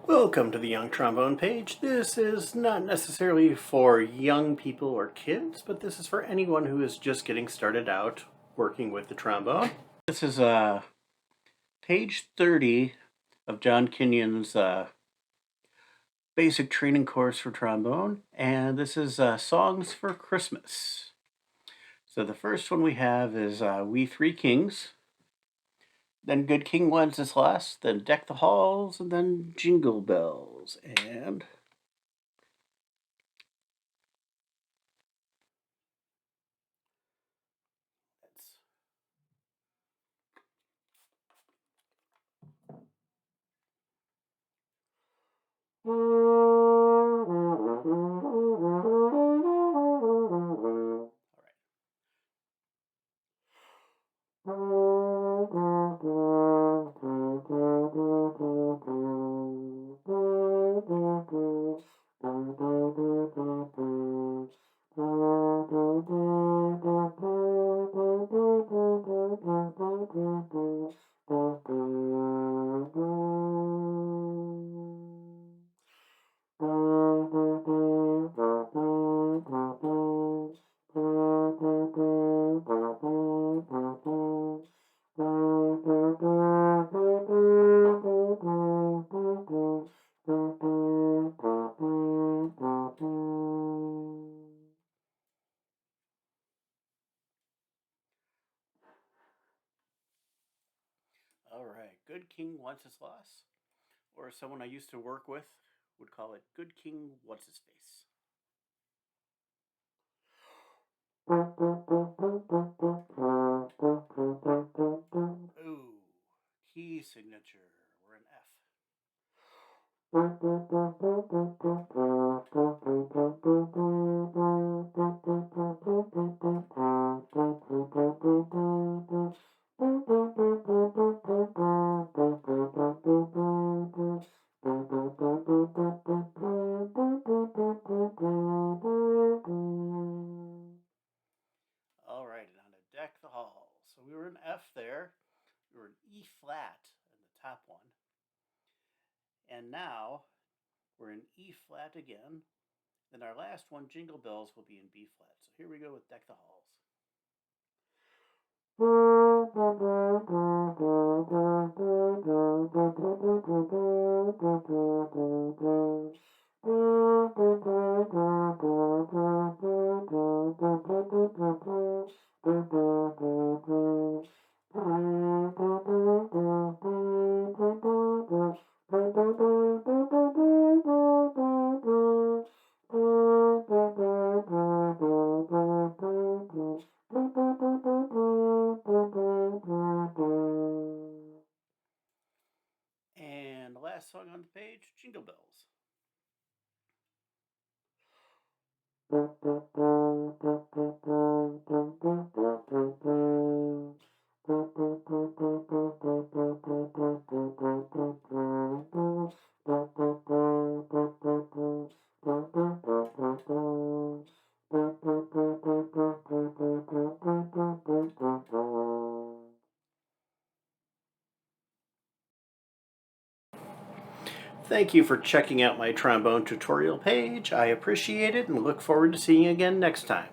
Welcome to the Young Trombone page. This is not necessarily for young people or kids, but this is for anyone who is just getting started out working with the trombone. This is page 30 of John Kenyon's basic training course for trombone, and this is Songs for Christmas. So the first one we have is We Three Kings, then Good King Wenceslas, then Deck the Halls, and then Jingle Bells. And that's all right. Good King Wenceslas, or someone I used to work with would call it Good King What's His Face. Ooh, key signature. We're in F. All right, and on to Deck the Halls. So we were in F there. We were in E flat in the top one. And now we're in E flat again. Then our last one, Jingle Bells, will be in B flat. So here we go with Deck the Halls. And the last song on the page, Jingle Bells. Thank you for checking out my trombone tutorial page. I appreciate it and look forward to seeing you again next time.